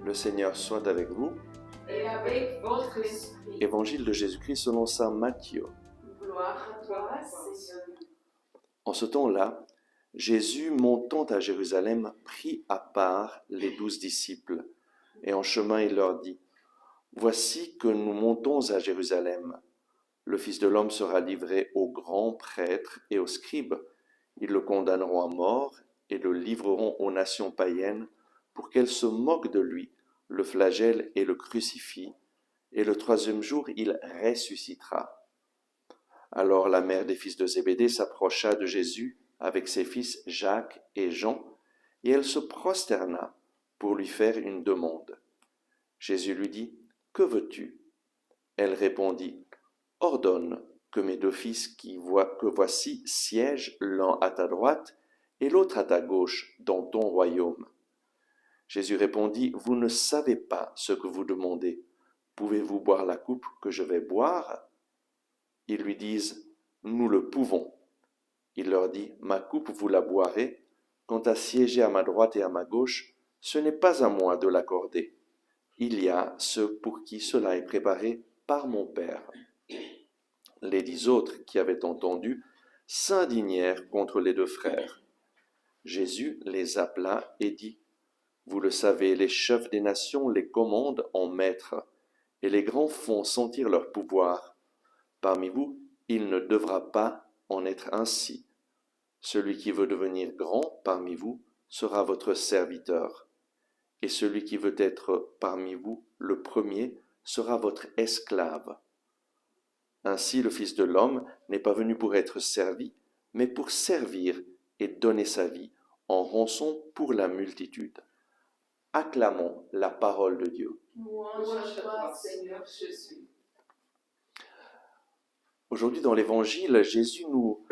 Le Seigneur soit avec vous. Et avec votre esprit. Évangile de Jésus-Christ selon saint Matthieu. Gloire à toi, Seigneur. En ce temps-là, Jésus, montant à Jérusalem, prit à part les 12 disciples, et en chemin il leur dit, « Voici que nous montons à Jérusalem. Le Fils de l'homme sera livré aux grands prêtres et aux scribes. Ils le condamneront à mort et le livreront aux nations païennes pour qu'elles se moquent de lui, le flagellent et le crucifient. Et le troisième jour, il ressuscitera. » Alors la mère des fils de Zébédée s'approcha de Jésus avec ses fils Jacques et Jean, et elle se prosterna pour lui faire une demande. Jésus lui dit, « Que veux-tu » Elle répondit, « Ordonne que mes 2 fils que voici siègent l'un à ta droite et l'autre à ta gauche dans ton royaume. » Jésus répondit, « Vous ne savez pas ce que vous demandez. Pouvez-vous boire la coupe que je vais boire ?» Ils lui disent, « Nous le pouvons. » Il leur dit, « Ma coupe vous la boirez. Quant à siéger à ma droite et à ma gauche, ce n'est pas à moi de l'accorder. Il y a ceux pour qui cela est préparé par mon Père. » Les 10 autres qui avaient entendu s'indignèrent contre les 2 frères. Jésus les appela et dit, « Vous le savez, les chefs des nations les commandent en maîtres, et les grands font sentir leur pouvoir. Parmi vous, il ne devra pas en être ainsi. Celui qui veut devenir grand parmi vous sera votre serviteur, et celui qui veut être parmi vous le premier sera votre esclave. Ainsi le Fils de l'homme n'est pas venu pour être servi, mais pour servir et donner sa vie en rançon pour la multitude. » Acclamons la parole de Dieu. Louange à toi, Seigneur Jésus. Aujourd'hui, dans l'Évangile, Jésus nous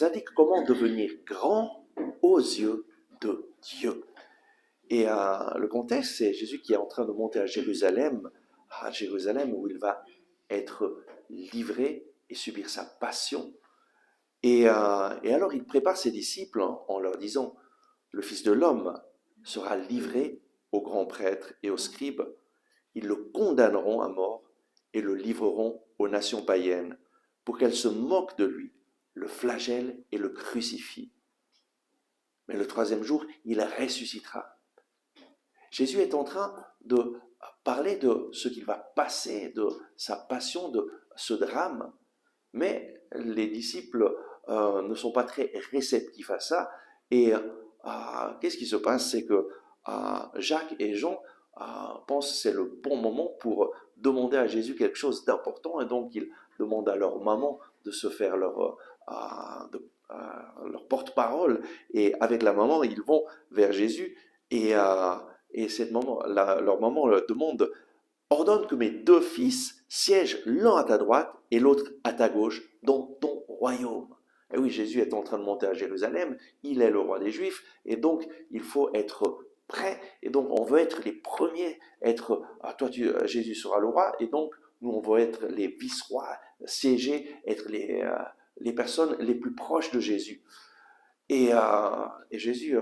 indique comment devenir grand aux yeux de Dieu. Et le contexte, c'est Jésus qui est en train de monter à Jérusalem où il va être livré et subir sa passion. Et alors, il prépare ses disciples en leur disant, « Le Fils de l'homme sera livré aux grands prêtres et aux scribes. Ils le condamneront à mort et le livreront aux nations païennes, pour qu'elles se moquent de lui, le flagellent et le crucifient. Mais le troisième jour, il ressuscitera. » Jésus est en train de parler de ce qu'il va passer, de sa passion, de ce drame. Mais les disciples ne sont pas très réceptifs à ça. Et qu'est-ce qui se passe? C'est que Jacques et Jean pensent que c'est le bon moment pour demander à Jésus quelque chose d'important. Et donc, ils demandent à leur maman de se faire leur porte-parole. Et avec la maman, ils vont vers Jésus. Et leur maman leur demande, « Ordonne que mes 2 fils siègent l'un à ta droite et l'autre à ta gauche dans ton royaume. » Et oui, Jésus est en train de monter à Jérusalem, il est le roi des Juifs, et donc il faut être prêt, et donc on veut être les premiers, Jésus sera le roi, et donc nous on veut être les vice-rois, siéger, être les personnes les plus proches de Jésus. Et Jésus,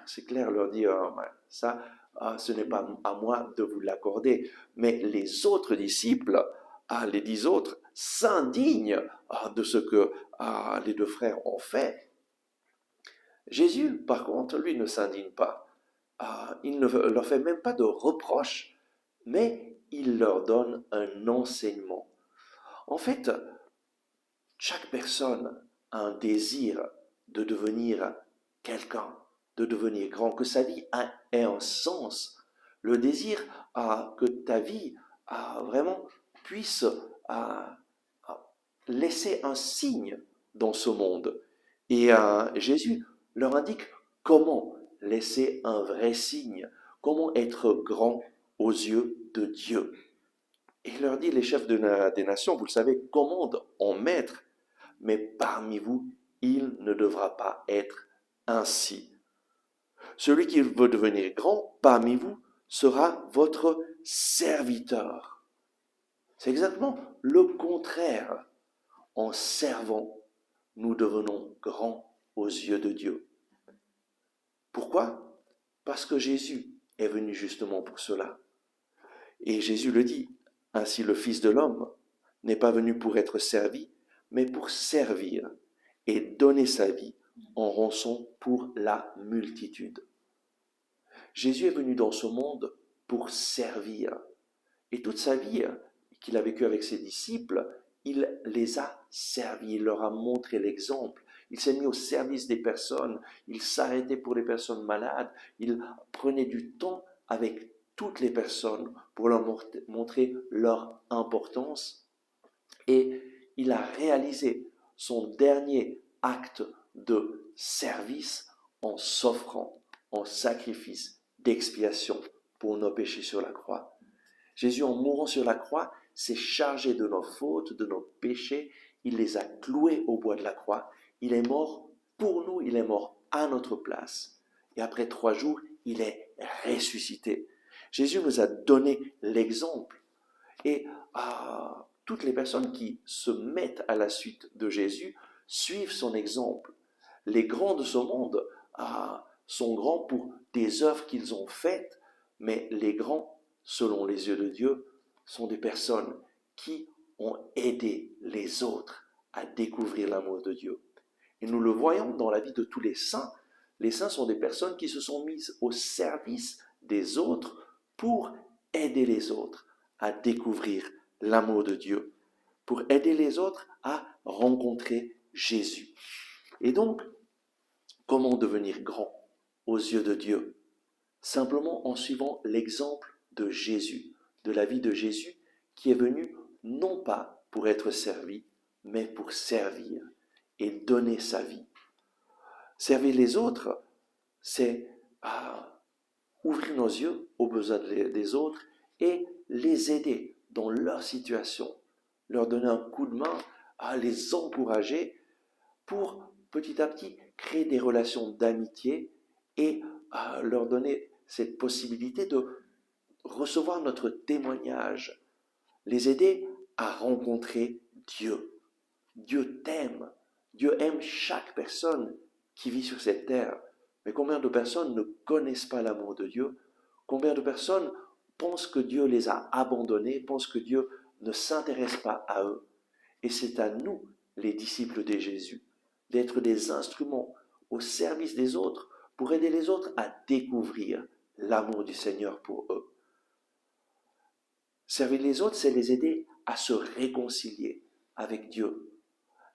c'est clair, leur dit, ça, ce n'est pas à moi de vous l'accorder. Mais les autres disciples, les 10 autres, s'indignent de ce que les 2 frères ont fait. Jésus, par contre, lui ne s'indigne pas. Il ne leur fait même pas de reproches, mais il leur donne un enseignement. En fait, chaque personne a un désir de devenir quelqu'un, de devenir grand, que sa vie ait un sens. Le désir que ta vie vraiment puisse laisser un signe dans ce monde. Et Jésus leur indique comment laisser un vrai signe, comment être grand aux yeux de Dieu. Et il leur dit, les chefs des nations, vous le savez, commandent en maître, mais parmi vous, il ne devra pas être ainsi. Celui qui veut devenir grand parmi vous sera votre serviteur. C'est exactement le contraire. En servant, nous devenons grands aux yeux de Dieu. Pourquoi? Parce que Jésus est venu justement pour cela. Et Jésus le dit, ainsi le Fils de l'homme n'est pas venu pour être servi, mais pour servir et donner sa vie en rançon pour la multitude. Jésus est venu dans ce monde pour servir. Et toute sa vie qu'il a vécue avec ses disciples, il les a servis, il leur a montré l'exemple. Il s'est mis au service des personnes, il s'arrêtait pour les personnes malades, il prenait du temps avec toutes les personnes pour leur montrer leur importance. Et il a réalisé son dernier acte de service en s'offrant en sacrifice d'expiation pour nos péchés sur la croix. Jésus, en mourant sur la croix, s'est chargé de nos fautes, de nos péchés. Il les a cloués au bois de la croix. Il est mort pour nous, il est mort à notre place. Et après 3 jours, il est ressuscité. Jésus nous a donné l'exemple. Et toutes les personnes qui se mettent à la suite de Jésus suivent son exemple. Les grands de ce monde sont grands pour des œuvres qu'ils ont faites, mais les grands, selon les yeux de Dieu, sont des personnes qui ont aidé les autres à découvrir l'amour de Dieu. Et nous le voyons dans la vie de tous les saints. Les saints sont des personnes qui se sont mises au service des autres pour aider les autres à découvrir l'amour de Dieu, pour aider les autres à rencontrer Jésus. Et donc, comment devenir grand aux yeux de Dieu? Simplement en suivant l'exemple de Jésus, de la vie de Jésus qui est venu non pas pour être servi, mais pour servir et donner sa vie. Servir les autres, c'est ouvrir nos yeux aux besoins des autres et les aider dans leur situation, leur donner un coup de main, les encourager pour petit à petit créer des relations d'amitié et leur donner cette possibilité de recevoir notre témoignage, les aider à rencontrer Dieu. Dieu t'aime, Dieu aime chaque personne qui vit sur cette terre. Mais combien de personnes ne connaissent pas l'amour de Dieu? Combien de personnes pensent que Dieu les a abandonnés, pensent que Dieu ne s'intéresse pas à eux? Et c'est à nous, les disciples de Jésus, d'être des instruments au service des autres pour aider les autres à découvrir l'amour du Seigneur pour eux. Servir les autres, c'est les aider à se réconcilier avec Dieu,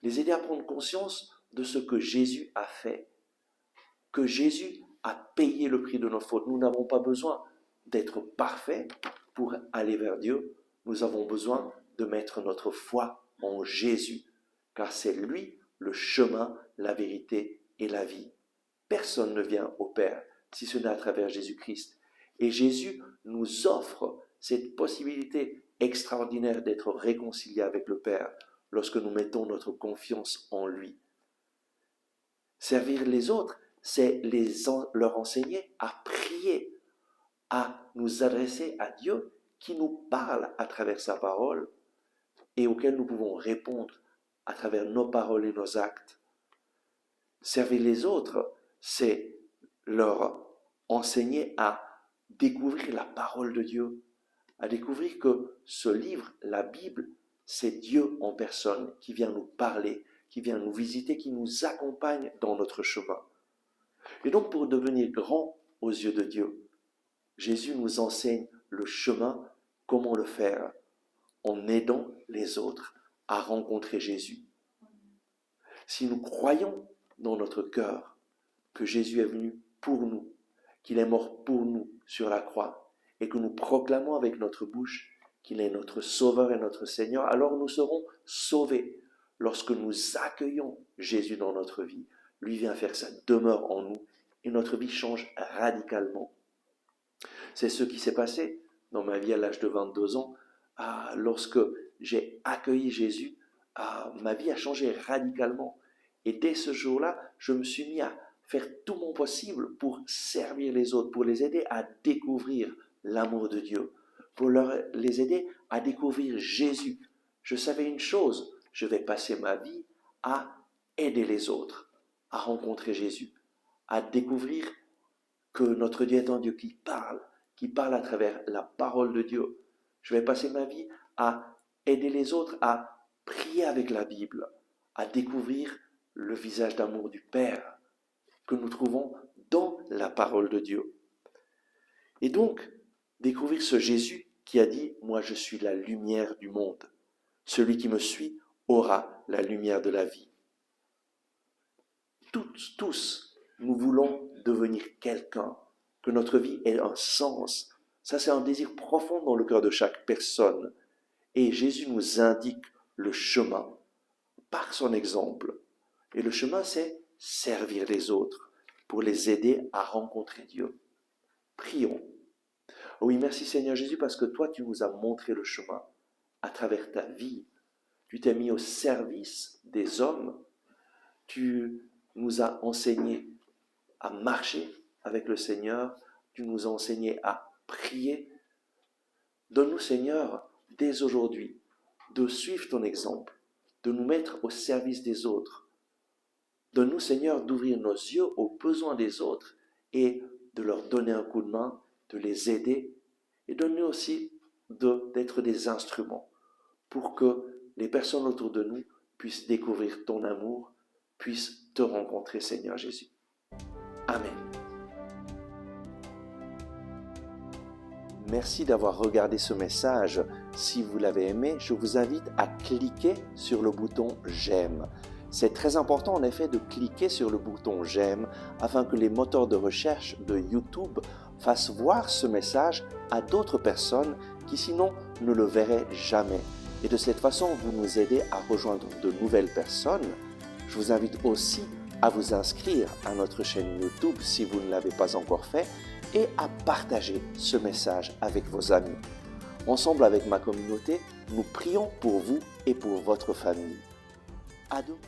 les aider à prendre conscience de ce que Jésus a fait, que Jésus a payé le prix de nos fautes. Nous n'avons pas besoin d'être parfaits pour aller vers Dieu. Nous avons besoin de mettre notre foi en Jésus, car c'est lui le chemin, la vérité et la vie. Personne ne vient au Père si ce n'est à travers Jésus-Christ. Et Jésus nous offre cette possibilité extraordinaire d'être réconciliés avec le Père lorsque nous mettons notre confiance en lui. Servir les autres, c'est leur enseigner à prier, à nous adresser à Dieu qui nous parle à travers sa parole et auquel nous pouvons répondre à travers nos paroles et nos actes. Servir les autres, c'est leur enseigner à découvrir la parole de Dieu, à découvrir que ce livre, la Bible, c'est Dieu en personne qui vient nous parler, qui vient nous visiter, qui nous accompagne dans notre chemin. Et donc pour devenir grand aux yeux de Dieu, Jésus nous enseigne le chemin, comment le faire, en aidant les autres à rencontrer Jésus. Si nous croyons dans notre cœur que Jésus est venu pour nous, qu'il est mort pour nous sur la croix, et que nous proclamons avec notre bouche qu'il est notre Sauveur et notre Seigneur, alors nous serons sauvés. Lorsque nous accueillons Jésus dans notre vie, lui vient faire sa demeure en nous, et notre vie change radicalement. C'est ce qui s'est passé dans ma vie à l'âge de 22 ans. Lorsque j'ai accueilli Jésus, ma vie a changé radicalement. Et dès ce jour-là, je me suis mis à faire tout mon possible pour servir les autres, pour les aider à découvrir l'amour de Dieu, pour les aider à découvrir Jésus. Je savais une chose, je vais passer ma vie à aider les autres, à rencontrer Jésus, à découvrir que notre Dieu est un Dieu qui parle à travers la parole de Dieu. Je vais passer ma vie à aider les autres à prier avec la Bible, à découvrir le visage d'amour du Père que nous trouvons dans la parole de Dieu. Et donc, découvrir ce Jésus qui a dit « Moi, je suis la lumière du monde. Celui qui me suit aura la lumière de la vie. » Tous, nous voulons devenir quelqu'un, que notre vie ait un sens. Ça, c'est un désir profond dans le cœur de chaque personne. Et Jésus nous indique le chemin par son exemple. Et le chemin, c'est servir les autres pour les aider à rencontrer Dieu. Prions. Oui, merci Seigneur Jésus, parce que toi, tu nous as montré le chemin à travers ta vie. Tu t'es mis au service des hommes. Tu nous as enseigné à marcher avec le Seigneur. Tu nous as enseigné à prier. Donne-nous, Seigneur, dès aujourd'hui, de suivre ton exemple, de nous mettre au service des autres. Donne-nous, Seigneur, d'ouvrir nos yeux aux besoins des autres et de leur donner un coup de main, de les aider. Et donne-nous aussi d'être des instruments pour que les personnes autour de nous puissent découvrir ton amour, puissent te rencontrer, Seigneur Jésus. Amen. Merci d'avoir regardé ce message. Si vous l'avez aimé, je vous invite à cliquer sur le bouton « J'aime ». C'est très important en effet de cliquer sur le bouton « J'aime » afin que les moteurs de recherche de YouTube fassent voir ce message à d'autres personnes qui sinon ne le verraient jamais. Et de cette façon, vous nous aidez à rejoindre de nouvelles personnes. Je vous invite aussi à vous inscrire à notre chaîne YouTube si vous ne l'avez pas encore fait et à partager ce message avec vos amis. Ensemble avec ma communauté, nous prions pour vous et pour votre famille. À demain.